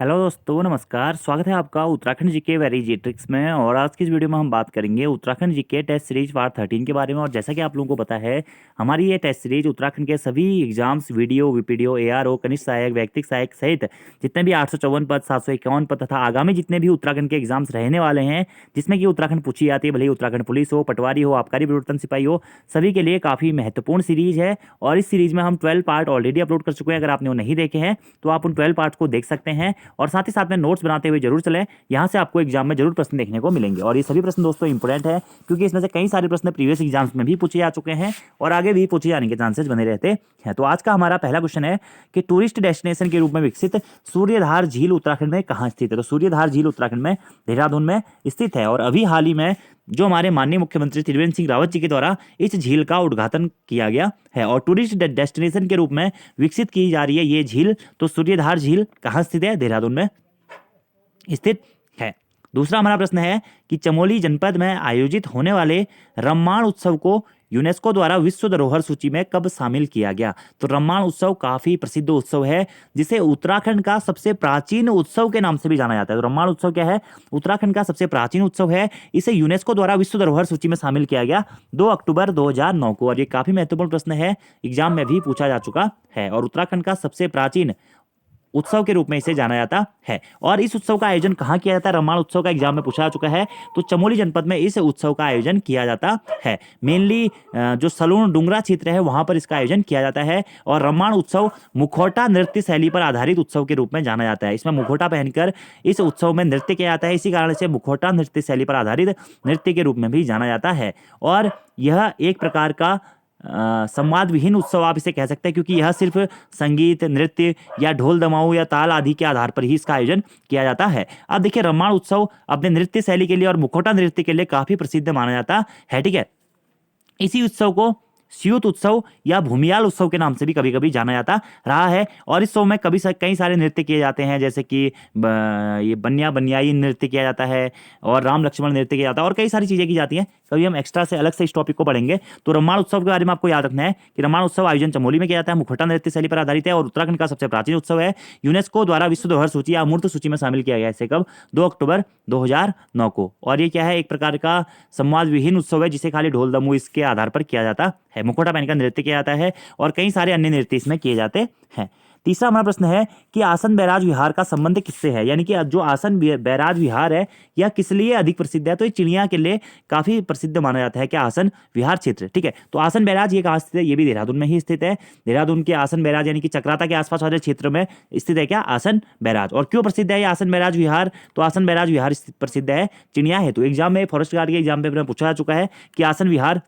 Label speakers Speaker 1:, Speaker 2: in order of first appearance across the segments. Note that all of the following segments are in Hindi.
Speaker 1: हेलो दोस्तों, नमस्कार। स्वागत है आपका उत्तराखंड जीके वेरी जी ट्रिक्स में। और आज की इस वीडियो में हम बात करेंगे Uttarakhand GK test series part 13 के बारे में। और जैसा कि आप लोगों को पता है, हमारी ये टेस्ट सीरीज उत्तराखंड के सभी एग्जाम्स, वीडियो, वीपीडीओ, एआरओ, कनिष्ठ सहायक, व्यक्तिक सहायक सहित जितने भी 854 पद, 751 पद तथा आगामी जितने भी उत्तराखंड के एग्जाम्स रहने वाले हैं, जिसमें कि उत्तराखंड पूछी जाती है, भले ही उत्तराखंड पुलिस हो, पटवारी हो, आबकारी प्रवर्तन सिपाही हो, सभी के लिए काफ़ी महत्वपूर्ण सीरीज है। और इस सीरीज में हम 12 पार्ट ऑलरेडी अपलोड कर चुके हैं। अगर आपने वो नहीं देखे हैं तो आप उन 12 पार्ट्स को देख सकते हैं। और साथ ही साथ में नोट्स बनाते हुए जरूर चलें, यहाँ से आपको एग्जाम में जरूर प्रश्न देखने को मिलेंगे। और ये सभी प्रश्न दोस्तों इंपॉर्टेंट है, क्योंकि इसमें से कई सारे प्रश्न प्रीवियस एग्जाम्स में भी पूछे जा चुके हैं और आगे भी पूछे जाने के चांसेस बने रहते हैं। तो आज का हमारा पहला क्वेश्चन है कि टूरिस्ट डेस्टिनेशन के रूप में विकसित सूर्यधार झील उत्तराखंड में कहाँ स्थित है। तो सूर्यधार झील उत्तराखंड में देहरादून में स्थित है। और अभी हाल ही में जो हमारे माननीय मुख्यमंत्री त्रिवेंद्र सिंह रावत जी के द्वारा इस झील का उद्घाटन किया गया है और टूरिस्ट डेस्टिनेशन के रूप में विकसित की जा रही है ये झील। तो सूर्यधार झील कहाँ स्थित है? देहरादून में स्थित है। दूसरा हमारा प्रश्न है कि चमोली जनपद में आयोजित होने वाले रम्माण उत्सव को यूनेस्को द्वारा विश्व धरोहर सूची में कब शामिल किया गया। तो रम्माण उत्सव काफी प्रसिद्ध उत्सव है, जिसे उत्तराखंड का सबसे प्राचीन उत्सव के नाम से भी जाना जाता है। तो रम्माण उत्सव क्या है? उत्तराखंड का सबसे प्राचीन उत्सव है। इसे यूनेस्को द्वारा विश्व धरोहर सूची में शामिल किया गया 2 अक्टूबर 2009 को। और ये काफी महत्वपूर्ण प्रश्न है, एग्जाम में भी पूछा जा चुका है। और उत्तराखंड का सबसे प्राचीन उत्सव के रूप में इसे जाना जाता है। और इस उत्सव का आयोजन कहाँ किया जाता है? रम्माण उत्सव का एग्जाम में पूछा जा चुका है। तो चमोली जनपद में इस उत्सव का आयोजन किया जाता है। मेनली जो सलून डुंगरा क्षेत्र है वहां पर इसका आयोजन किया जाता है। और रम्माण उत्सव मुखौटा नृत्य शैली पर आधारित उत्सव के रूप में जाना जाता है। इसमें मुखौटा पहनकर इस उत्सव में नृत्य किया जाता है, इसी कारण से मुखौटा नृत्य शैली पर आधारित नृत्य के रूप में भी जाना जाता है। और यह एक प्रकार का संवाद विहीन उत्सव आप इसे कह सकते हैं, क्योंकि यह सिर्फ संगीत, नृत्य या ढोल दमाऊ या ताल आदि के आधार पर ही इसका आयोजन किया जाता है। अब देखिए, रम्माण उत्सव अपने नृत्य शैली के लिए और मुखौटा नृत्य के लिए काफी प्रसिद्ध माना जाता है। ठीक है, इसी उत्सव को स्यूत उत्सव या भूमियाल उत्सव के नाम से भी कभी कभी जाना जाता रहा है। और इस उत्सव में कई सारे नृत्य किए जाते हैं, जैसे कि ये बनियाई नृत्य किया जाता है और राम लक्ष्मण नृत्य किया जाता है और कई सारी चीजें की जाती हैं। कभी हम एक्स्ट्रा से अलग से इस टॉपिक को पढ़ेंगे। तो रम्माण उत्सव के बारे में आपको याद रखना है कि रम्माण उत्सव आयोजन चमोली में किया जाता है, मुखौटा नृत्य शैली पर आधारित है और उत्तराखंड का सबसे प्राचीन उत्सव है। यूनेस्को द्वारा विश्व धरोहर सूची या अमूर्त सूची में शामिल किया गया इसे कब? 2 अक्टूबर 2009 को। और ये क्या है? एक प्रकार का संवाद विहीन उत्सव है, जिसे खाली ढोल दमू इसके आधार पर किया जाता है। मुखौटा पहनकर नृत्य किया जाता है और कई सारे अन्य नृत्य इसमें किए जाते हैं। तीसरा हमारा प्रश्न है कि आसन बैराज विहार का संबंध किससे है, यानी कि जो आसन बैराज विहार है यह किस लिए अधिक प्रसिद्ध है। तो ये चिड़िया के लिए काफी प्रसिद्ध माना जाता है, क्या? आसन विहार क्षेत्र। ठीक है, तो आसन बैराज ये कहाँ स्थित है? ये भी देहरादून में ही स्थित है। देहरादून के आसन बैराज यानी कि चक्राता के आसपास वाले क्षेत्र में स्थित है क्या? आसन बैराज। और क्यों प्रसिद्ध है ये आसन बैराज विहार? तो आसन बैराज विहार प्रसिद्ध है चिड़िया हेतु। एग्जाम में, फॉरेस्ट गार्ड के एग्जाम में पूछा जा चुका है कि आसन विहार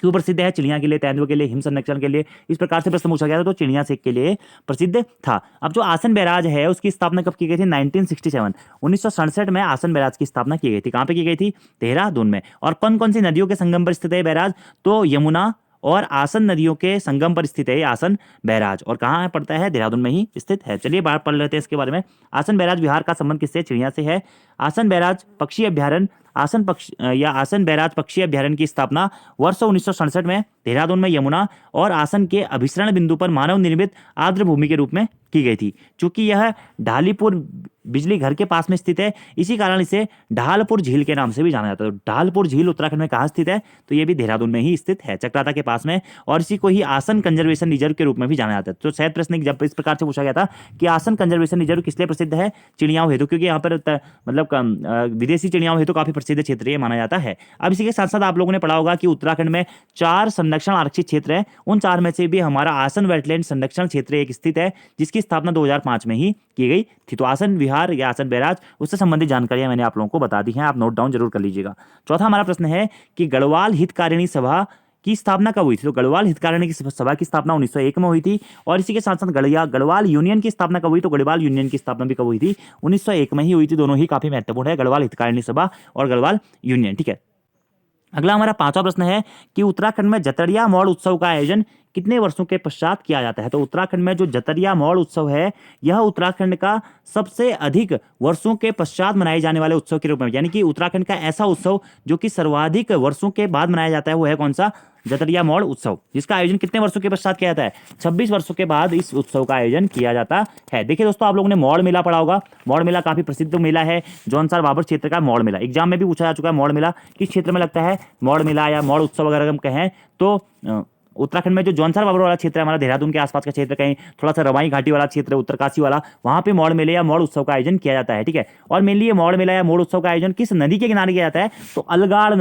Speaker 1: क्यों प्रसिद्ध है? चिड़िया के लिए, तेंदुए के लिए, हिम संरक्षण के लिए, इस प्रकार से प्रश्न पूछा गया था। तो चिड़िया सेक के लिए प्रसिद्ध था। अब जो आसन बैराज है उसकी स्थापना कब की गई थी? 1967 1967 में आसन बैराज की स्थापना की गई थी। कहाँ पे की गई थी? देहरादून में। और कौन कौन सी नदियों के संगम पर स्थित है बैराज? तो यमुना और आसन नदियों के संगम पर स्थित है ये आसन बैराज। और कहाँ पड़ता है? देहरादून में ही स्थित है। चलिए बात पढ़ लेते हैं इसके बारे में। आसन बैराज विहार का संबंध किससे? चिड़िया से है। आसन बैराज पक्षी अभ्यारण्य आसन बैराज पक्षी अभ्यारण्य की स्थापना वर्ष 1967 में देहरादून में यमुना और आसन के अभिसरण बिंदु पर मानव निर्मित आर्द्र भूमि के रूप में की गई थी। चूंकि यह ढालीपुर बिजली घर के पास में स्थित है, इसी कारण इसे ढालपुर झील के नाम से भी जाना जाता है। तो ढालपुर झील उत्तराखंड में कहाँ स्थित है? तो ये भी देहरादून में ही स्थित है, चक्राता के पास में। और इसी को ही आसन कंजर्वेशन रिजर्व के रूप में भी जाना जाता है। तो शायद प्रश्न जब इस प्रकार से पूछा गया था कि आसन कंजर्वेशन रिजर्व किस लिए प्रसिद्ध है? चिड़ियाओं हेतु, क्योंकि यहाँ पर मतलब विदेशी चिड़ियाओं हेतु काफी प्रसिद्ध क्षेत्र ये माना जाता है। अब इसी के साथ साथ आप लोगों ने पढ़ा होगा कि उत्तराखंड में 4 संरक्षण आरक्षित क्षेत्र है। उन 4 में से भी हमारा आसन वेटलैंड संरक्षण क्षेत्र एक स्थित है, जिसकी स्थापना 2005 में ही की गई थी। तो आसन विहार या आसन बैराज, उससे संबंधित जानकारियां मैंने आप लोगों को बता दी हैं, आप नोट डाउन जरूर कर लीजिएगा। चौथा हमारा प्रश्न है कि गढ़वाल हितकारिणी सभा की स्थापना कब हुई थी? तो गढ़वाल हितकारिणी सभा की स्थापना 1901 में हुई थी। और इसी के साथ साथ गढ़वाल यूनियन की स्थापना कब हुई? तो गढ़वाल यूनियन की स्थापना भी कब हुई थी? 1901 में ही हुई थी। दोनों ही काफी महत्वपूर्ण है, गढ़वाल हितकारिणी सभा और गढ़वाल यूनियन। ठीक है, अगला हमारा 5वां प्रश्न है कि उत्तराखंड में जतड़िया मौड़ उत्सव का आयोजन कितने वर्षों के पश्चात किया जाता है? तो उत्तराखंड में जो जतरिया मौड़ उत्सव है, यह उत्तराखंड का सबसे अधिक वर्षों के पश्चात मनाए जाने वाले उत्सव के रूप में, यानी कि उत्तराखंड का ऐसा उत्सव जो कि सर्वाधिक वर्षों के बाद मनाया जाता है, वो है कौन सा? जतरिया मौड़ उत्सव, जिसका आयोजन कितने वर्षों के पश्चात किया जाता है? 26 वर्षों के बाद इस उत्सव का आयोजन किया जाता है। देखिए दोस्तों, आप लोगों ने मौड़ मेला पढ़ा होगा। मौड़ मेला काफी प्रसिद्ध मेला है, जौनसार बाबर क्षेत्र का मौड़ मेला। एग्जाम में भी पूछा जा चुका है मौड़ मेला किस क्षेत्र में लगता है। मौड़ मेला या मौड़ उत्सव अगर हम कहें तो उत्तराखंड में जो जौनसार बाबर वाला क्षेत्र है, हमारा देहरादून के आसपास का क्षेत्र, कहीं थोड़ा सा रवाई घाटी वाला क्षेत्र, उत्तरकाशी वाला, वहां पे मौड़ मेले या मौड़ उत्सव का आयोजन किया जाता है। ठीक है, और मेनली ये मौड़ मेला या मौड़ उत्सव का आयोजन किस नदी के किनारे किया जाता है? तो अलगाड़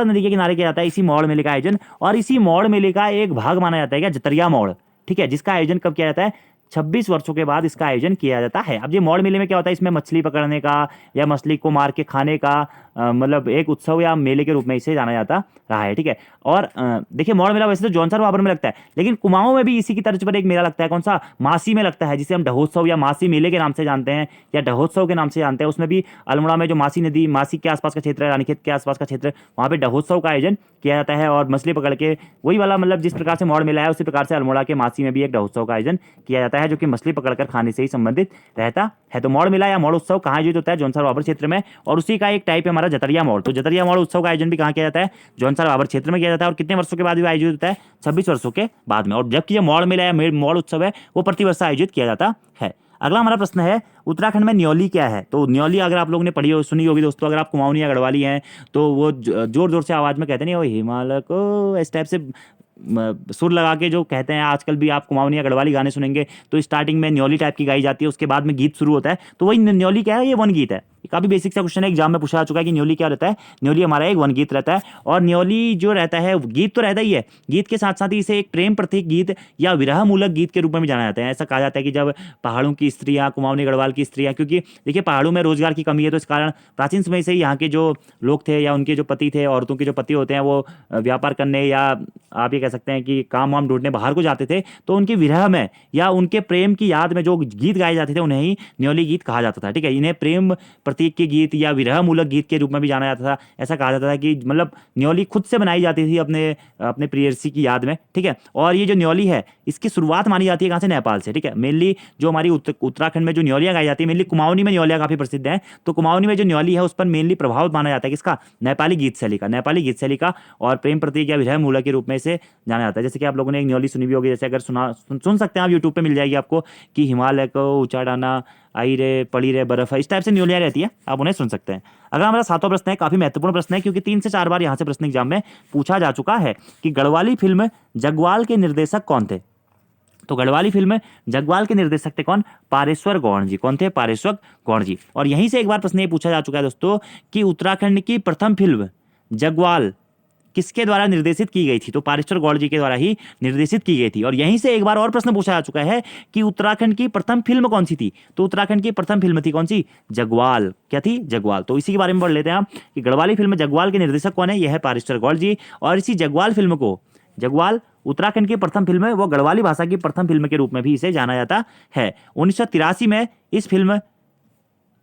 Speaker 1: नदी के किनारे किया जाता है इसी मौड़ मेले का आयोजन। और इसी मौड़ मेले का एक भाग माना जाता है क्या? जतरिया मौड़। ठीक है, जिसका आयोजन कब किया जाता है? 26 वर्षों के बाद इसका आयोजन किया जाता है। अब ये मौड़ मेले में क्या होता है? इसमें मछली पकड़ने का या मछली को मार के खाने का मतलब एक उत्सव या मेले के रूप में इसे जाना जाता रहा है। ठीक है, और देखिए मौड़ मेला वैसे तो जौनसार बाबर में लगता है, लेकिन कुमाऊं में भी इसी की तर्ज पर एक मेला लगता है। कौन सा? मासी में लगता है, जिसे हम ढहोत्सव या मासी मेले के नाम से जानते हैं या ढहोत्सव के नाम से जानते हैं। उसमें भी अल्मोड़ा में जो मासी नदी, मासी के आसपास का क्षेत्र है, रानीखेत के आसपास का क्षेत्र, वहाँ पे ढहोत्सव का आयोजन किया जाता है और मछली पकड़ के वही वाला, मतलब जिस प्रकार से मौड़ मेला है उसी प्रकार से अल्मोड़ा के मासी में भी एक ढहोत्सव का आयोजन किया जाता है, जो कि मछली पकड़कर खाने से ही संबंधित रहता है। तो मौड़ मेला या मौड़ उत्सव कहाँ आयोजित होता है? जौनसार बाबर क्षेत्र में, और उसी का एक टाइप है हमारा जतरिया मौड़। तो जतरिया मौड़ उत्सव का आयोजन भी कहाँ किया जाता है? जौनसार बाबर क्षेत्र में किया जाता है। और कितने वर्षों के बाद भी आयोजित होता है? 26 वर्षों के बाद में। और जबकि ये मौड़ मेला या मौड़ उत्सव है वो प्रतिवर्ष आयोजित किया जाता है। अगला हमारा प्रश्न है, उत्तराखंड में न्योली क्या है? तो न्योली अगर आप लोगों ने पढ़ी हो, सुनी होगी दोस्तों, अगर आप कुमाऊनी या गढ़वाली हैं तो वो जोर जोर से आवाज में कहते नहीं, वो हिमालय को इस टाइप से सुर लगा के जो कहते हैं। आजकल भी आप कुमाऊनी या गढ़वाली गाने सुनेंगे तो स्टार्टिंग में न्योली टाइप की गाई जाती है, उसके बाद में गीत शुरू होता है। तो वही न्योली क्या है? ये वन गीत है। काफी बेसिक सा क्वेश्चन है, एग्जाम में पूछा जा चुका है कि न्योली क्या रहता है। न्योली हमारा एक वन गीत रहता है। और न्योली जो रहता है, गीत तो रहता ही है, गीत के साथ साथ ही इसे एक प्रेम प्रतीक गीत या विरह मूलक गीत के रूप में भी जाना जाता है। ऐसा कहा जाता है कि जब पहाड़ों की स्त्रियां, कुमाऊनी गढ़वाल की स्त्रियां, क्योंकि देखिए पहाड़ों में रोजगार की कमी है, तो इस कारण प्राचीन समय से यहाँ के जो लोग थे या उनके जो पति थे, औरतों के जो पति होते हैं, वो व्यापार करने या आप ये कह सकते हैं कि काम वाम ढूंढने बाहर को जाते थे। तो उनकी विरह में या उनके प्रेम की याद में जो गीत गाए जाते थे उन्हें ही न्योली गीत कहा जाता था। ठीक है, इन्हें प्रेम प्रतीक के गीत या विरह मूलक गीत के रूप में भी जाना जाता था। ऐसा कहा जाता था कि मतलब न्योली खुद से बनाई जाती थी अपने प्रेयसी की याद में। ठीक है, और ये जो न्योली है इसकी शुरुआत मानी जाती है कहाँ से? नेपाल से। ठीक है, मेनली जो हमारी उत्तराखंड में जो न्योलियाँ गाई जाती है, मेनली कुमाऊनी में न्योलियाँ काफी प्रसिद्ध हैं। तो कुमाऊनी में जो न्योली है उस पर मेनली प्रभाव माना जाता है किसका? नेपाली गीत शैली का और प्रेम प्रतीक या विरह मूलक के रूप में इसे जाना जाता है। जैसे कि आप लोगों ने एक न्योली सुनी भी होगी, जैसे अगर सुन सकते हैं आप, यूट्यूब पे मिल जाएगी आपको, कि हिमालय को ऊंचा डाना, आई रे पड़ी रे बर्फ, इस टाइप से न्योलियाँ रहती है, आप उन्हें सुन सकते हैं। अगर हमारा सातवां प्रश्न है, काफी महत्वपूर्ण प्रश्न है क्योंकि 3 से 4 बार यहाँ से प्रश्न एग्जाम में पूछा जा चुका है कि गढ़वाली फिल्म जगवाल के निर्देशक कौन थे? तो गढ़वाली फिल्म जगवाल के निर्देशक थे कौन? पारेश्वर गौड़ जी। कौन थे? पारेश्वर गौड़ जी। और यहीं से एक बार प्रश्न ये पूछा जा चुका है दोस्तों कि उत्तराखंड की प्रथम फिल्म जगवाल किसके द्वारा निर्देशित की गई थी? तो पारेश्वर गौड़ जी के द्वारा ही निर्देशित की गई थी। और यहीं से एक बार और प्रश्न पूछा जा चुका है कि उत्तराखंड की प्रथम फिल्म कौन सी थी? तो उत्तराखंड की प्रथम फिल्म थी कौन सी? जगवाल। क्या थी? जगवाल। तो इसी के बारे में पढ़ लेते हैं हम कि गढ़वाली फिल्म जगवाल के निर्देशक कौन है? यह है पारेश्वर गौड़ जी। और इसी जगवाल फिल्म को, जगवाल उत्तराखंड की प्रथम फिल्म है, वो गढ़वाली भाषा की प्रथम फिल्म के रूप में भी इसे जाना जाता है। 1983 में इस फिल्म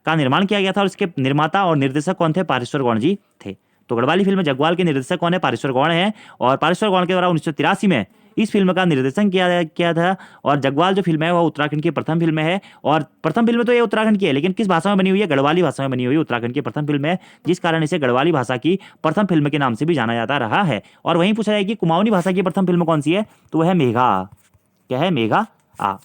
Speaker 1: का निर्माण किया गया था और इसके निर्माता और निर्देशक कौन थे? पारेश्वर गौड़ जी थे। तो गढ़वाली फिल्म जगवाल के निर्देशक कौन है? पारेश्वर गौड़ हैं। और पारेश्वर गौड़ के द्वारा 1983 में इस फिल्म का निर्देशन किया था। और जगवाल जो फिल्म है वह उत्तराखंड की प्रथम फिल्म है। और प्रथम फिल्म तो ये उत्तराखंड की है, लेकिन किस भाषा में बनी हुई है? गढ़वाली भाषा में बनी हुई उत्तराखंड की प्रथम फिल्म है, जिस कारण इसे गढ़वाली भाषा की प्रथम फिल्म के नाम से भी जाना जाता रहा है। और वहीं पूछा जाए कि कुमाऊनी भाषा की प्रथम फिल्म कौन सी है? तो वह है मेघा। क्या है? मेघा आ।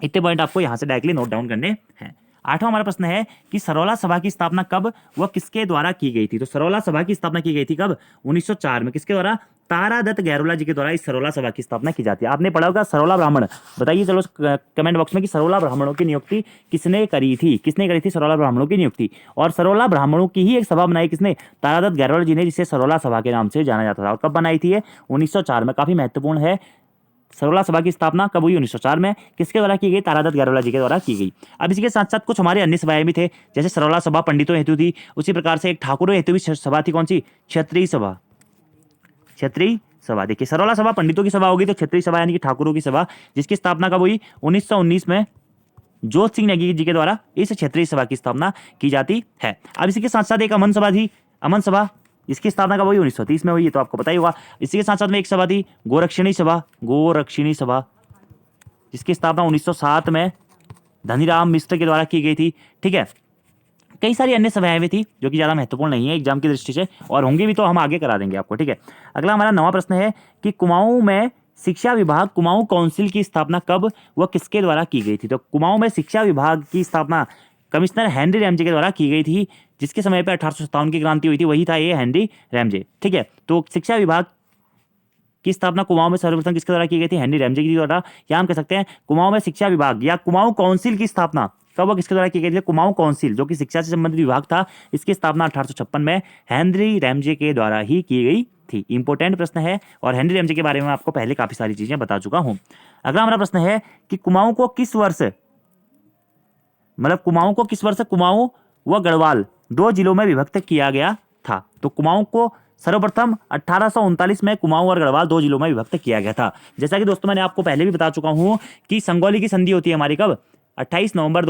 Speaker 1: इतने पॉइंट आपको यहाँ से डायरेक्टली नोट डाउन करने हैं। 8वां हमारा प्रश्न है कि सरोला सभा की स्थापना कब व किसके द्वारा की गई थी? तो सरोला सभा की स्थापना की गई थी कब? 1904 में। किसके द्वारा? तारादत्त गैरोला जी के द्वारा इस सरोला सभा की स्थापना की जाती है। आपने पढ़ा होगा सरोला ब्राह्मण, बताइए चलो कमेंट बॉक्स में कि सरोला ब्राह्मणों की नियुक्ति किसने करी थी? किसने करी थी सरोला ब्राह्मणों की नियुक्ति? और सरोला ब्राह्मणों की ही एक सभा बनाई किसने? तारादत्त गैरोला जी ने, जिसे सरोला सभा के नाम से जाना जाता था। और कब बनाई थी ये? 1904 में। काफी महत्वपूर्ण है। सरोला सभा की स्थापना कब हुई? 1904 में। किसके द्वारा की गई? तारादत्त गैरोला जी के द्वारा की गई। अब इसी के साथ साथ कुछ हमारे अन्य सभाएं भी थे, जैसे सरोला सभा पंडितों हेतु थी, उसी प्रकार से एक ठाकुरों हेतु भी सभा थी। कौन सी? क्षत्रिय सभा। क्षत्रिय सभा। देखिए सरोला सभा पंडितों की सभा होगी, तो क्षत्रिय सभा यानी कि ठाकुरों की सभा, जिसकी स्थापना कब हुई? 1919 में जोत सिंह नेगी जी के द्वारा इस क्षत्रिय सभा की स्थापना की जाती है। अब इसी के साथ साथ एक अमन सभा थी। अमन सभा इसकी स्थापना कब हुई? 1930 में हुई, है तो आपको पता ही होगा। इसी के साथ साथ में एक सभा थी गोरक्षिणी सभा, गोरक्षिणी सभा, जिसकी स्थापना 1907 में धनीराम मिश्र के द्वारा की गई थी। ठीक है, कई सारी अन्य सभाएं भी थी जो कि ज़्यादा महत्वपूर्ण नहीं है एग्जाम की दृष्टि से, और होंगे भी तो हम आगे करा देंगे आपको। ठीक है, अगला हमारा 9वां प्रश्न है कि कुमाऊं में शिक्षा विभाग, कुमाऊं काउंसिल की स्थापना कब व किसके द्वारा की गई थी? तो कुमाऊं में शिक्षा विभाग की स्थापना कमिश्नर हेनरी रैमजे के द्वारा की गई थी, जिसके समय पर 1857 की क्रांति हुई थी, वही था ये हेनरी रैमजे। ठीक है, तो शिक्षा विभाग की स्थापना कुमाऊं में सर्वप्रथम किसके द्वारा की गई थी? हेनरी रैमजे के द्वारा। या हम कह सकते हैं कुमाऊं में शिक्षा विभाग या कुमाऊं काउंसिल की स्थापना कब और किसके द्वारा की गई थी? कुमाऊं काउंसिल, जो कि शिक्षा से संबंधित विभाग था, इसकी स्थापना 1856 में हेनरी रैमजे के द्वारा ही की गई थी। इंपॉर्टेंट प्रश्न है, और हेनरी रैमजे के बारे में आपको पहले काफी सारी चीजें बता चुका हूं। अगला हमारा प्रश्न है कि कुमाऊं को किस वर्ष, मतलब कुमाऊं को किस वर्ष कुमाऊं व गढ़वाल 2 जिलों में विभक्त किया गया था? तो कुमाऊं को सर्वप्रथम 1839 में कुमाऊं और गढ़वाल 2 जिलों में विभक्त किया गया था। जैसा कि दोस्तों मैंने आपको पहले भी बता चुका हूं कि संगौली की संधि होती है हमारी कब? 28 नवंबर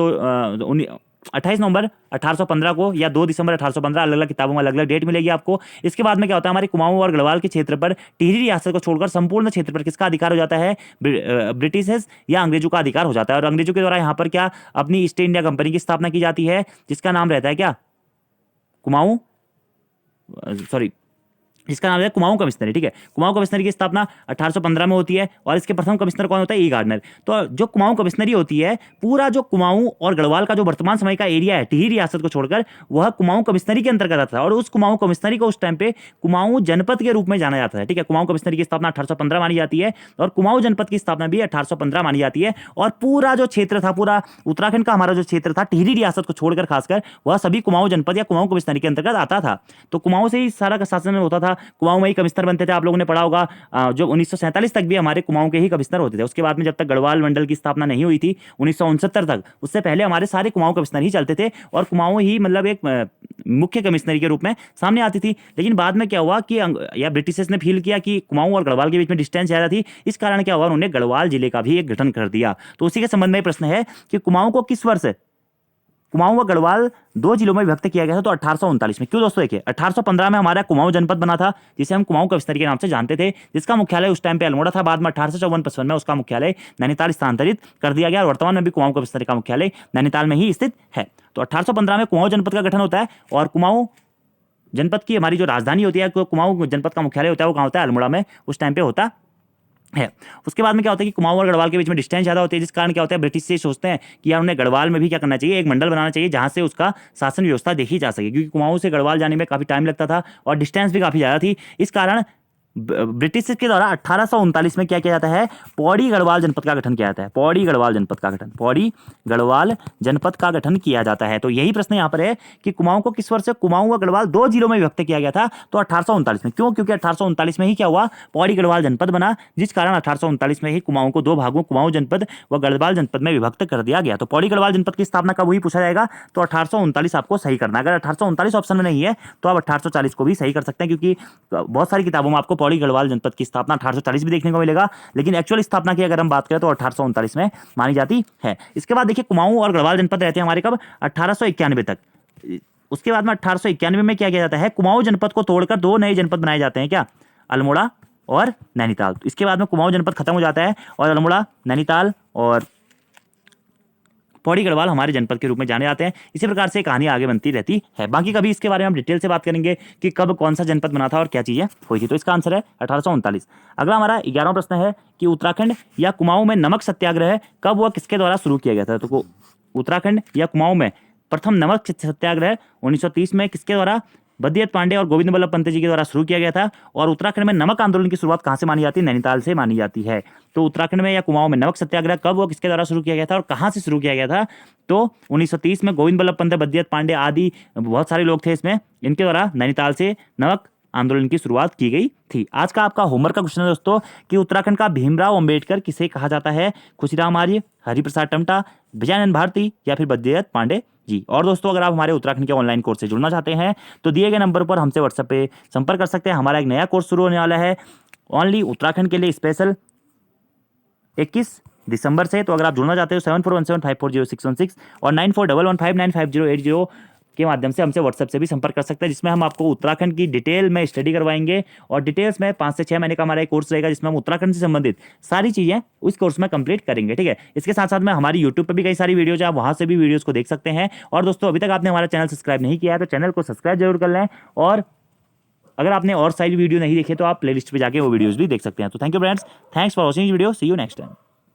Speaker 1: 1815 को, या 2 दिसंबर 1815, अलग अलग किताबों में अलग अलग डेट मिलेगी आपको। इसके बाद में क्या होता है, हमारे कुमाऊं और गढ़वाल के क्षेत्र पर टिहरी रियासत को छोड़कर संपूर्ण क्षेत्र पर किसका अधिकार हो जाता है? ब्रिटिश या अंग्रेजों का अधिकार हो जाता है। और अंग्रेजों के द्वारा यहाँ पर क्या अपनी ईस्ट इंडिया कंपनी की स्थापना की जाती है, जिसका नाम रहता है क्या? कुमाऊं, सॉरी, इसका नाम है कुमाऊं कमिश्नरी। ठीक है, कुमाऊं कमिश्नरी की स्थापना 1815 में होती है, और इसके प्रथम कमिश्नर कौन होता है? ई गार्डनर। तो जो कुमाऊं कमिश्नरी होती है, पूरा जो कुमाऊं और गढ़वाल का जो वर्तमान समय का एरिया है टिहरी रियासत को छोड़कर, वह कुमाऊं कमिश्नरी के अंतर्गत आता था। और उस कुमाऊं कमिश्नरी को उस टाइम पे कुमाऊं जनपद के रूप में जाना जाता है। ठीक है, कुमाऊं कमिश्नरी की स्थापना 1815 मानी जाती है, और कुमाऊं जनपद की स्थापना भी 1815 मानी जाती है। और पूरा जो क्षेत्र था, पूरा उत्तराखंड का हमारा जो क्षेत्र था टिहरी रियासत को छोड़कर खासकर, वह सभी कुमाऊं जनपद या कुमाऊं कमिश्नरी के अंतर्गत आता था। तो कुमाऊं से ही सारा का शासन होता था, कुमाऊं में ही कमिश्नर बनते थे। आप लोगों ने पढ़ा होगा जो 1947 तक भी हमारे कुमाऊं के ही कमिश्नर होते थे। उसके बाद में जब तक गढ़वाल मंडल की स्थापना नहीं हुई थी 1969 तक, उससे पहले हमारे सारे कुमाऊं कमिश्नर ही चलते थे, और कुमाऊं ही मतलब एक मुख्य कमिश्नरी के रूप में सामने आती थी। लेकिन बाद में क्या हुआ कि या ब्रिटिशर्स ने फील किया कि कुमाऊं और गढ़वाल के बीच में डिस्टेंस ज़्यादा थी, इस कारण क्या हुआ, उन्होंने गढ़वाल जिले का भी एक गठन कर दिया। तो उसी के संबंध में प्रश्न है कि कुमाऊं को किस वर्ष कुमाऊं व गढ़वाल 2 जिलों में विभक्त किया गया था? तो 1839 में। क्यों दोस्तों? देखिए 1815 में हमारा कुमाऊं जनपद बना था, जिसे हम कुमाऊं कमिश्नरी के नाम से जानते थे, जिसका मुख्यालय उस टाइम पे अल्मोड़ा था। बाद में 1854-55 में उसका मुख्यालय नैनीताल स्थानांतरित कर दिया गया, और वर्तमान में भी कुमाऊं कमिश्नरी का मुख्यालय नैनीताल में ही स्थित है। तो 1815 में कुमाऊं जनपद का गठन होता है, और कुमाऊं जनपद की हमारी जो राजधानी होती है, कुमाऊं जनपद का मुख्यालय होता है, वो कहाँ होता है? अल्मोड़ा में उस टाइम पे होता है। उसके बाद में क्या होता है कि कुमाऊं और गढ़वाल के बीच में डिस्टेंस ज़्यादा होती है, जिस कारण क्या होता है, ब्रिटिश से सोचते हैं कि यार उन्हें गढ़वाल में भी क्या करना चाहिए, एक मंडल बनाना चाहिए जहां से उसका शासन व्यवस्था देखी जा सके, क्योंकि कुमाऊं से गढ़वाल जाने में काफ़ी टाइम लगता था और डिस्टेंस भी काफ़ी ज़्यादा थी। इस कारण ब्रिटिश के द्वारा 1839 में क्या किया जाता है? पौड़ी गढ़वाल जनपद का गठन किया जाता है। पौड़ी गढ़वाल जनपद का गठन, पौड़ी गढ़वाल जनपद का गठन किया जाता है। तो यही प्रश्न यहाँ पर है कि कुमाऊं को किस वर्ष से कुमाऊं व गढ़वाल 2 जिलों में विभक्त किया गया था? तो 1839 में। क्यों? क्योंकि 1839 में ही क्या हुआ, पौड़ी गढ़वाल जनपद बना, जिस कारण 1839 में ही कुमाऊं को 2 भागों, कुमाऊं जनपद व गढ़वाल जनपद में विभक्त कर दिया गया। तो पौड़ी गढ़वाल जनपद की स्थापना कब हुई पूछा जाएगा, तो 1839 आपको सही करना। अगर 1839 ऑप्शन में नहीं है तो आप 1840 को भी सही कर सकते हैं, क्योंकि बहुत सारी किताबों में आपको पौड़ी गढ़वाल जनपद की स्थापना 1840 भी देखने को मिलेगा, लेकिन एक्चुअल स्थापना की अगर हम बात करें तो 1839 में मानी जाती है। इसके बाद देखिए कुमाऊं और गढ़वाल जनपद रहते हैं हमारे कब? 1891 तक। उसके बाद में 1891 में क्या किया जाता है, कुमाऊं जनपद को तोड़कर 2 नए जनपद बनाए जाते हैं, क्या? अल्मोड़ा और नैनीताल। इसके बाद में कुमाऊं जनपद खत्म हो जाता है और अल्मोड़ा, नैनीताल और पौड़ी गढ़वाल हमारे जनपद के रूप में जाने जाते हैं। इसी प्रकार से कहानी आगे बनती रहती है। बाकी कभी इसके बारे में हम डिटेल से बात करेंगे कि कब कौन सा जनपद बना था और क्या चीज़ें हुई थी। तो इसका आंसर है 1839। अगला हमारा 11वां प्रश्न है कि उत्तराखंड या कुमाऊं में नमक सत्याग्रह कब व किसके द्वारा शुरू किया गया था? तो उत्तराखंड या कुमाऊं में प्रथम नमक सत्याग्रह 1930 में किसके द्वारा? बद्रीनाथ पांडे और गोविंद बल्लभ पंत जी के द्वारा शुरू किया गया था। और उत्तराखंड में नमक आंदोलन की शुरुआत कहाँ से मानी जाती है? नैनीताल से मानी जाती है। तो उत्तराखंड में या कुमाऊं में नमक सत्याग्रह कब व किसके द्वारा शुरू किया गया था और कहाँ से शुरू किया गया था? तो 1930 में गोविंद बल्लभ पंत, बद्रीनाथ पांडे आदि बहुत सारे लोग थे इसमें, इनके द्वारा नैनीताल से नमक आंदोलन की शुरुआत की गई थी। आज का आपका होमवर्क का क्वेश्चन है दोस्तों कि उत्तराखंड का भीमराव अंबेडकर किसे कहा जाता है? खुशीराम आर्य, हरिप्रसाद टमटा, विजयानंद भारती या फिर बद्रीनाथ पांडे जी। और दोस्तों अगर आप हमारे उत्तराखंड के ऑनलाइन कोर्स से जुड़ना चाहते हैं तो दिए गए नंबर पर हमसे व्हाट्सएप पे संपर्क कर सकते हैं। हमारा एक नया कोर्स शुरू होने वाला है ओनली उत्तराखंड के लिए स्पेशल 21 दिसंबर से। तो अगर आप जुड़ना चाहते हो 7417540616 और 9411595080 के माध्यम से हमसे व्हाट्सएप से भी संपर्क कर सकते हैं, जिसमें हम आपको उत्तराखंड की डिटेल में स्टडी करवाएंगे और डिटेल्स में 5 से 6 महीने का हमारा एक कोर्स रहेगा, जिसमें हम उत्तराखंड से संबंधित सारी चीज़ें उस कोर्स में कंप्लीट करेंगे। ठीक है, इसके साथ साथ में हमारी यूट्यूब पर भी कई सारी वीडियोज, आप वहाँ से भी वीडियोज़ को देख सकते हैं। और दोस्तों, अभी तक आपने हमारा चैनल सब्सक्राइब नहीं किया है तो चैनल को सब्सक्राइब जरूर कर लें, और अगर आपने और सारी वीडियो नहीं देखे तो आप प्लेलिस्ट पे जाके वो वीडियोस भी देख सकते हैं। तो thank you friends, thanks for watching video, see you next time.